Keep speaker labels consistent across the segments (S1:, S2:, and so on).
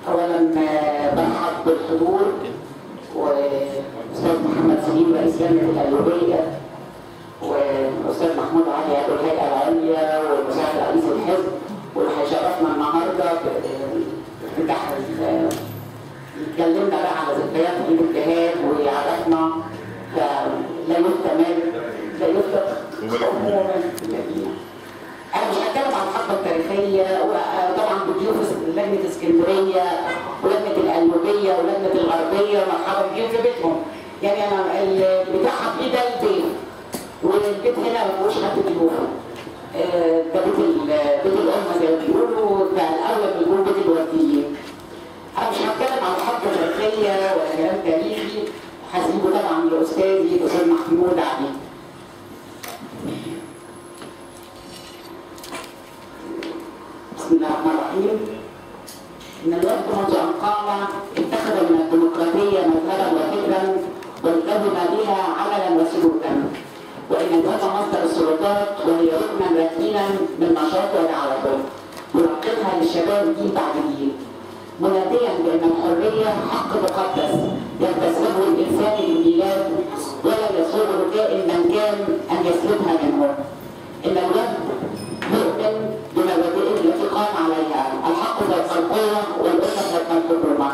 S1: اولا برحب بالحضور واستاذ محمد سليم رئيس لجنه القلوبيه والاستاذ محمود علي عضو الهيئه العليا والمساعد رئيس الحزب واللي هيشرفنا النهارده بافتتاح اتكلمنا بقى على ذكريات عيد الجهاد ويعرفنا لا يفتق عموما في المدينه. انا مش هتكلم عن الحقبه التاريخيه وطبعا بضيوف لجنه اسكندريه ولجنه القلوبيه ولجنه الغربيه مرحبا بيهم في بيتهم. يعني انا اللي بتاعها بيه ده البيت والبيت هنا ما فيهوش حد ضيوفه. ده بيت الامه زي ما بيقولوا، ده الاول بيقولوا بيت الورديين. انا مش هتكلم عن الحقبه التاريخيه ولا كلام تاريخي، هسيبه طبعا لاستاذي الاستاذ محمود علي. بسم الله الرحمن الرحيم. ان الوفد منذ ان قام اتخذ من الديمقراطيه مذهبا وفكرا والتزم بها عملا وسلوكا، وان الوفد مصدر السلطات وهي ركنا ركينا من نشاط ودعوته ينقذها للشباب جيل بعد جيل، مناديا بان الحريه حق مقدس يكتسبه الانسان للميلاد ولا يسوغ كائن من كان ان يسلبها منه. ان الوفد يؤمن بمبادئه التي قام عليها الحق فوق القوه والامه فوق الحكومه،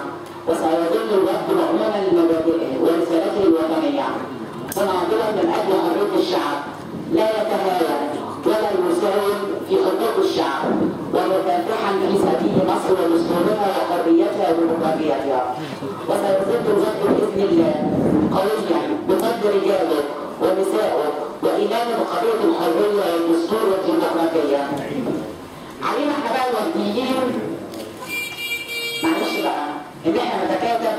S1: وسيظل الوفد مؤمنا لمبادئه ورسالته الوطنيه مناضلا من اجل حريه الشعب لا يتهاون ولا يساوم في حقوق الشعب ومكافحا في سبيل مصر ودستورها وحريتها وديمقراطيتها. وسيظل الوفد باذن الله قويا بفضل رجاله ونسائه وإيمانه بقضية الحرية والدستور والديمقراطية. علينا احنا بقى الوفديين معلش بقى ان احنا نتكاتف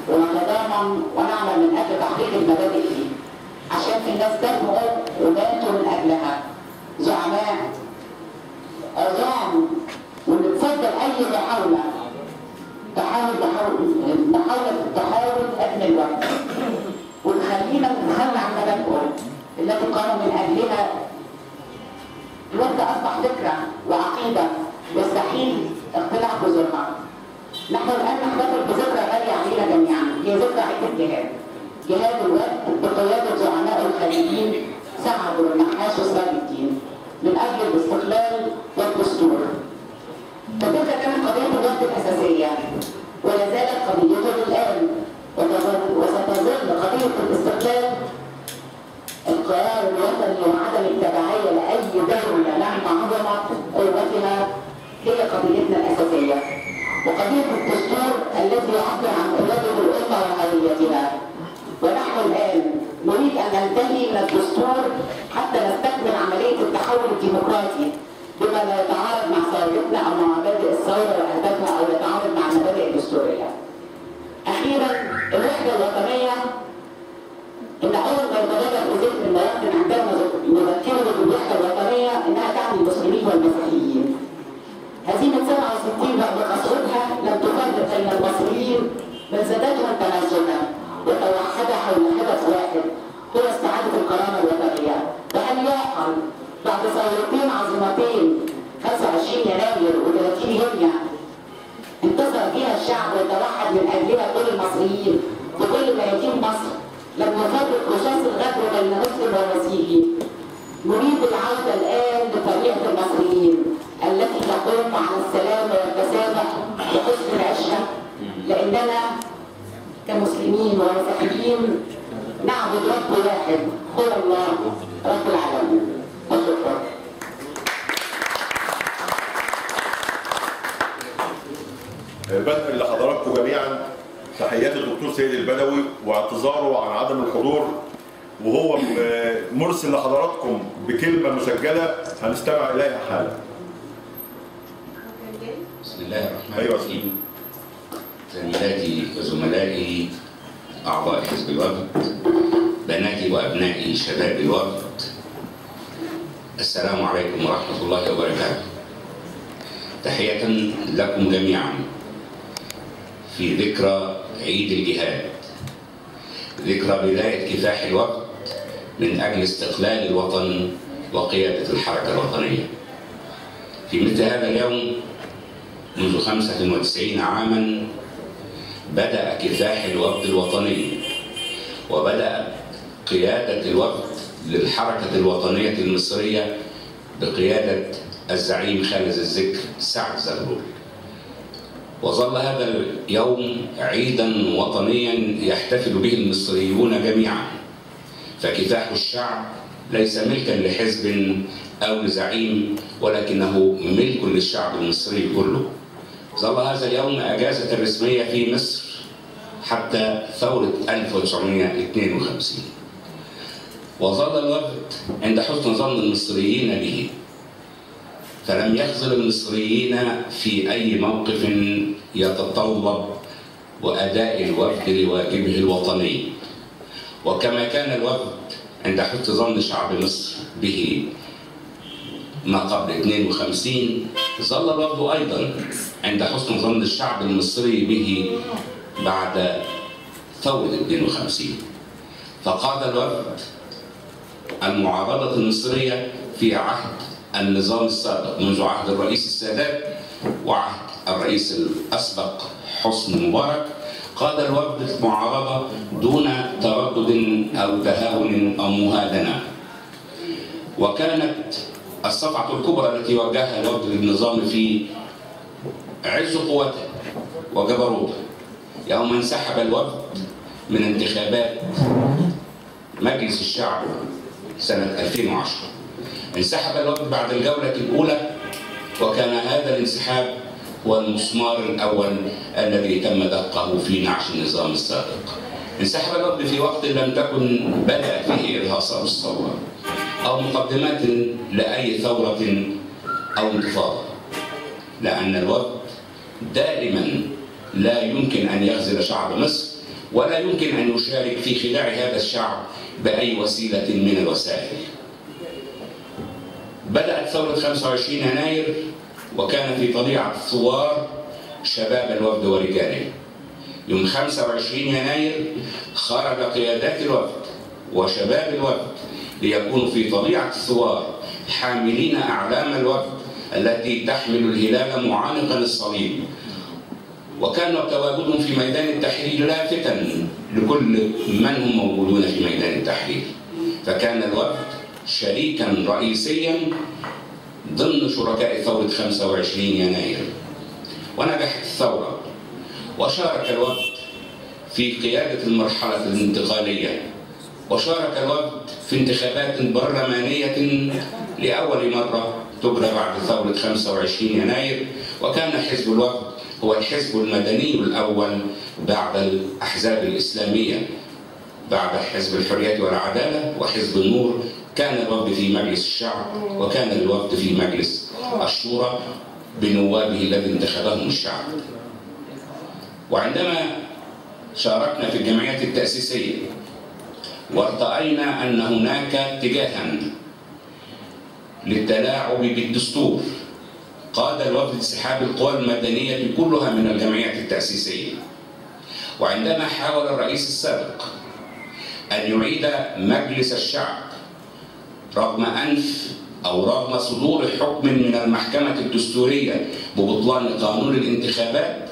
S1: ونتضامن ونعمل من اجل تحقيق المبادئ دي، عشان في ناس دموا وماتوا من اجلها، زعماء عظام، ونتفضل اي محاولة ابن الوقت ونخلينا نتخلى عن مبادئهم التي قاموا من اجلها. الوفد اصبح فكره وعقيده يستحيل اختلاع جذورها. نحن الان نحتفل بذكرى غاليه علينا جميعا، هي ذكرى عيد الجهاد. جهاد الوفد بقياده زعماء الخليجيين سعد والنحاس وسراج الدين من اجل الاستقلال والدستور. فتلك كانت قضيه الوفد الاساسيه ولا زالت قضيته الان، وستظل قضيه الاستقلال القرار الوطني وعدم التبعيه لاي دوله مهما عظمت قوتها هي قضيتنا الاساسيه، وقضيه الدستور الذي يعبر عن اراده الامه وهويتها. ونحن الان نريد ان ننتهي من الدستور حتى نستكمل عمليه التحول الديمقراطي بما لا يتعارض مع ثورتنا او مع مبادئ الثوره واهدافها او يتعارض مع المبادئ الدستوريه. اخيرا الوحده الوطنيه، ان اول ما يتبادر في ذهن المواطن عندما نذكره بالوحده الوطنيه انها تعني المسلمين والمسيحيين. هزيمه 67 بعد قسوتها لم تفرق بين المصريين بل زادتهم تناسلا وتوحد حول هدف واحد هو استعاده الكرامه الوطنيه. وهل يعقل بعد ثورتين عظيمتين 25 يناير و30 يونيو انتصر فيها الشعب وتوحد من اجلها كل المصريين وكل ميادين مصر لم يفرق رصاص الغدر بين مسلم ومسيحي؟ نريد العوده الان لطبيعه المصريين التي تقوم على السلام والتسامح وحسن العشره، لاننا كمسلمين ومسيحيين نعبد رب واحد هو الله رب العالمين. وشكرا.
S2: بدءا لحضراتكم جميعا تحيات الدكتور سيد البدوي واعتذاره عن عدم الحضور، وهو مرسل لحضراتكم بكلمه مسجله هنستمع اليها حالا.
S3: بسم الله الرحمن الرحيم. زميلاتي وزملائي اعضاء حزب الوفد، بناتي وابنائي شباب الوفد، السلام عليكم ورحمه الله وبركاته. تحيه لكم جميعا في ذكرى عيد الجهاد، ذكرى بداية كفاح الوفد من أجل استقلال الوطن وقيادة الحركة الوطنية. في مثل هذا اليوم منذ 95 عاما بدأ كفاح الوفد الوطني، وبدأ قيادة الوفد للحركة الوطنية المصرية بقيادة الزعيم خالد الذكر سعد زغلول. وظل هذا اليوم عيدا وطنيا يحتفل به المصريون جميعا، فكفاح الشعب ليس ملكا لحزب أو لزعيم، ولكنه ملك للشعب المصري كله. ظل هذا اليوم أجازة رسمية في مصر حتى ثورة 1952، وظل الوفد عند حسن ظن المصريين به، فلم يخذل المصريين في أي موقف يتطلب وأداء الوفد لواجبه الوطني. وكما كان الوفد عند حسن ظن شعب مصر به ما قبل 52، ظل الوفد أيضا عند حسن ظن الشعب المصري به بعد ثورة 52. فقاد الوفد المعارضة المصرية في عهد النظام السابق منذ عهد الرئيس السادات وعهد الرئيس الأسبق حسني مبارك. قاد الوفد المعارضة دون تردد أو تهاون أو مهادنة. وكانت الصفعة الكبرى التي وجهها الوفد للنظام في عز قوته وجبروته يوم انسحب الوفد من انتخابات مجلس الشعب سنة 2010. انسحب الوفد بعد الجولة الأولى، وكان هذا الانسحاب هو المسمار الأول الذي تم دقه في نعش النظام السابق. انسحب الوفد في وقت لم تكن بدأت فيه إرهاصات الثورة أو مقدمات لأي ثورة أو انتفاضة، لأن الوفد دائما لا يمكن أن يخذل شعب مصر، ولا يمكن أن يشارك في خداع هذا الشعب بأي وسيلة من الوسائل. بدأت ثورة 25 يناير، وكان في طليعة الثوار شباب الوفد ورجاله. يوم 25 يناير خرج قيادات الوفد وشباب الوفد ليكونوا في طليعة الثوار حاملين أعلام الوفد التي تحمل الهلال معانقا الصليب، وكان تواجدهم في ميدان التحرير لافتا لكل من هم موجودون في ميدان التحرير. فكان الوفد شريكا رئيسيا ضمن شركاء ثورة 25 يناير. ونجحت الثورة، وشارك الوفد في قيادة المرحلة الانتقالية، وشارك الوفد في انتخابات برلمانية لأول مرة تجرى بعد ثورة 25 يناير. وكان حزب الوفد هو الحزب المدني الأول بعد الأحزاب الإسلامية، بعد حزب الحرية والعدالة وحزب النور. كان الوفد في مجلس الشعب، وكان الوفد في مجلس الشورى بنوابه الذي انتخبهم الشعب. وعندما شاركنا في الجمعيات التأسيسية وارتأينا أن هناك اتجاها للتلاعب بالدستور، قاد الوفد انسحاب القوى المدنية كلها من الجمعيات التأسيسية. وعندما حاول الرئيس السابق أن يعيد مجلس الشعب رغم رغم صدور حكم من المحكمة الدستورية ببطلان قانون الانتخابات،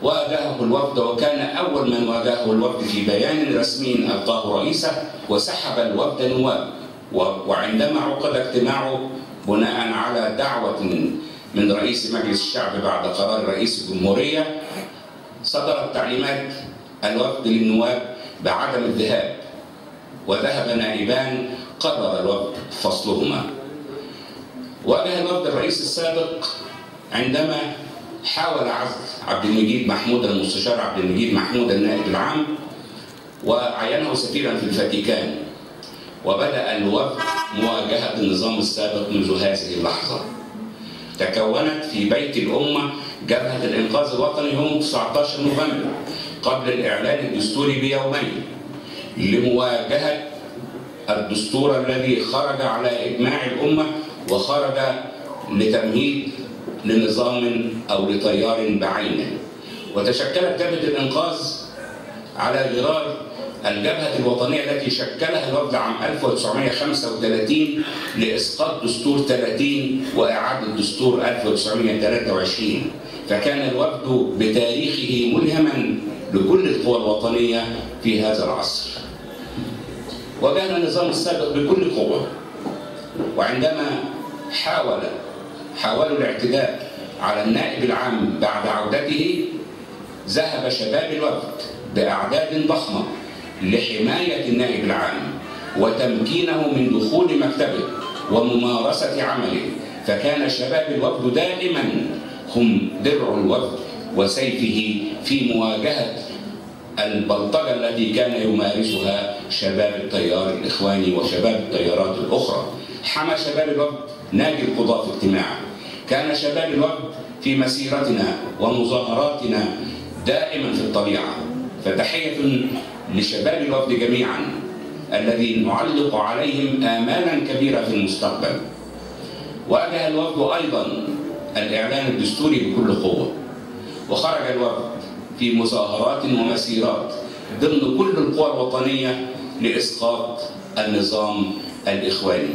S3: واجهه الوفد، وكان أول من واجهه الوفد في بيان رسمي ألقاه رئيسه، وسحب الوفد نواب. وعندما عقد اجتماعه بناء على دعوة من رئيس مجلس الشعب بعد قرار رئيس الجمهورية، صدرت تعليمات الوفد للنواب بعدم الذهاب، وذهب نائبان قرر الوفد فصلهما. واجه الوفد الرئيس السابق عندما حاول عزل عبد المجيد محمود المستشار عبد المجيد محمود النائب العام وعينه سفيرا في الفاتيكان، وبدأ الوفد مواجهة النظام السابق منذ هذه اللحظة. تكونت في بيت الأمة جبهة الإنقاذ الوطني يوم 19 نوفمبر قبل الإعلان الدستوري بيومين لمواجهة الدستور الذي خرج على إجماع الأمة وخرج لتمهيد لنظام أو لتيار بعينه. وتشكلت جبهة الإنقاذ على غرار الجبهة الوطنية التي شكلها الوفد عام 1935 لإسقاط دستور 30 وإعادة دستور 1923. فكان الوفد بتاريخه ملهما لكل القوى الوطنية في هذا العصر. واجهنا النظام السابق بكل قوة، وعندما حاولوا الاعتداء على النائب العام بعد عودته، ذهب شباب الوفد بأعداد ضخمة لحماية النائب العام وتمكينه من دخول مكتبه وممارسة عمله، فكان شباب الوفد دائما هم درع الوفد وسيفه في مواجهة البلطجة التي كان يمارسها شباب التيار الإخواني وشباب التيارات الأخرى. حمى شباب الوفد نادي القضاة في اجتماع، كان شباب الوفد في مسيرتنا ومظاهراتنا دائما في الطليعة. فتحية لشباب الوفد جميعا الذي نعلق عليهم آمالا كبيرة في المستقبل. واجه الوفد أيضا الإعلان الدستوري بكل قوة، وخرج الوفد في مظاهرات ومسيرات ضمن كل القوى الوطنية لإسقاط النظام الإخواني.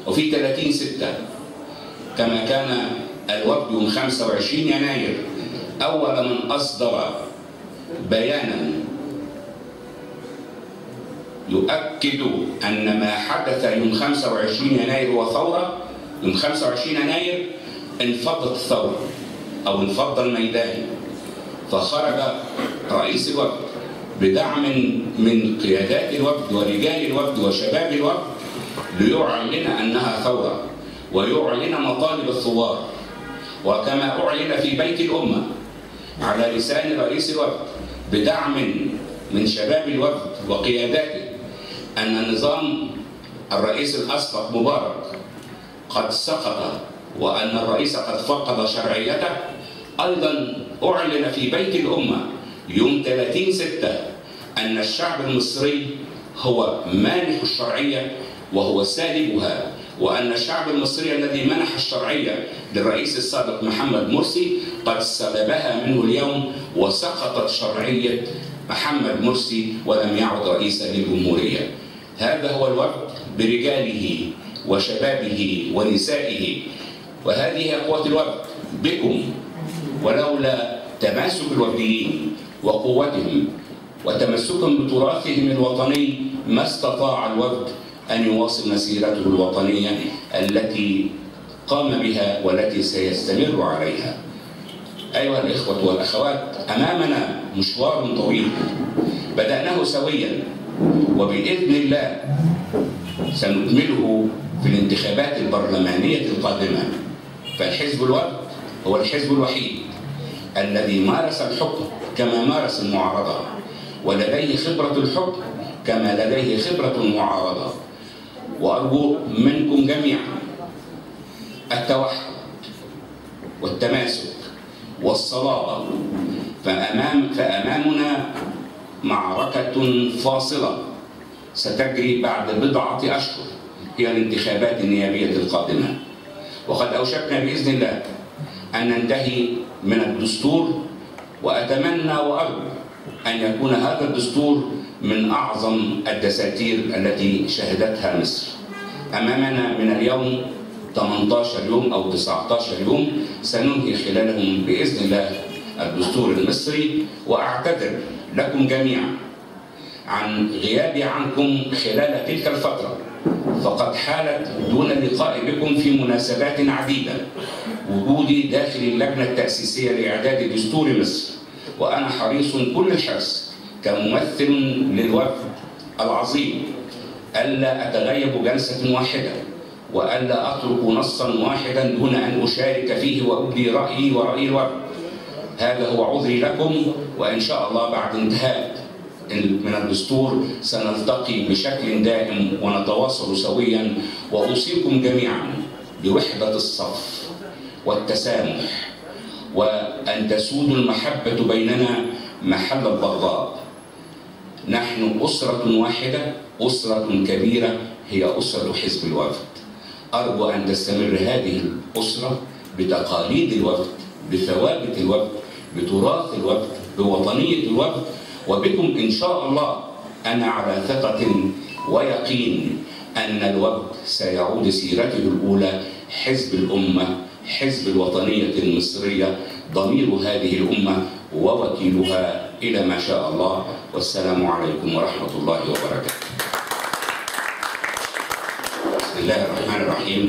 S3: وفي 30/6 كما كان الوفد يوم 25 يناير أول من أصدر بيانا يؤكد أن ما حدث يوم 25 يناير هو ثورة. يوم 25 يناير انفضت الثورة أو انفض الميدان، فخرج رئيس الوفد بدعم من قيادات الوفد ورجال الوفد وشباب الوفد ليعلن أنها ثورة ويعلن مطالب الثوار. وكما أعلن في بيت الأمة على لسان رئيس الوفد بدعم من شباب الوفد وقياداته أن نظام الرئيس الأسبق مبارك قد سقط وأن الرئيس قد فقد شرعيته، أيضا أعلن في بيت الأمة يوم 30/6 أن الشعب المصري هو مانح الشرعية وهو سالبها، وأن الشعب المصري الذي منح الشرعية للرئيس السابق محمد مرسي قد سلبها منه اليوم، وسقطت شرعية محمد مرسي ولم يعد رئيسا للجمهورية. هذا هو الوفد برجاله وشبابه ونسائه، وهذه هي قوة الوفد بكم. ولولا تماسك الوفديين وقوتهم وتمسكهم بتراثهم الوطني ما استطاع الوفد أن يواصل مسيرته الوطنية التي قام بها والتي سيستمر عليها. أيها الإخوة والأخوات، أمامنا مشوار طويل بدأناه سويا، وبإذن الله سنكمله في الانتخابات البرلمانية القادمة. فالحزب الوفد هو الحزب الوحيد الذي مارس الحكم كما مارس المعارضة، ولديه خبرة الحكم كما لديه خبرة المعارضة. وأرجو منكم جميعا التوحد والتماسك والصلابة، فأمامنا معركة فاصلة ستجري بعد بضعة أشهر، هي الانتخابات النيابية القادمة. وقد أوشكنا بإذن الله أن ننتهي من الدستور، وأتمنى وأرجو أن يكون هذا الدستور من أعظم الدساتير التي شهدتها مصر. أمامنا من اليوم 18 يوم أو 19 يوم سننهي خلالهم بإذن الله الدستور المصري. وأعتذر لكم جميعا عن غيابي عنكم خلال تلك الفترة، فقد حالت دون اللقاء بكم في مناسبات عديدة وجودي داخل اللجنة التأسيسية لإعداد دستور مصر، وأنا حريص كل الحرص كممثل للوفد العظيم ألا أتغيب جلسة واحدة، وألا أترك نصا واحدا دون أن أشارك فيه وأبدي رأيي ورأي الوفد. هذا هو عذري لكم، وإن شاء الله بعد انتهاء من الدستور سنلتقي بشكل دائم ونتواصل سويا. وأوصيكم جميعا بوحدة الصف والتسامح، وأن تسود المحبة بيننا محل البغضاء. نحن أسرة واحدة، أسرة كبيرة، هي أسرة حزب الوفد. أرجو أن تستمر هذه الأسرة بتقاليد الوفد، بثوابت الوفد، بتراث الوفد، بوطنية الوفد. وبكم إن شاء الله أنا على ثقة ويقين أن الوفد سيعود سيرته الأولى حزب الأمة، حزب الوطنية المصرية، ضمير هذه الأمة ووكيلها إلى ما شاء الله. والسلام عليكم ورحمة الله وبركاته. بسم الله الرحمن الرحيم.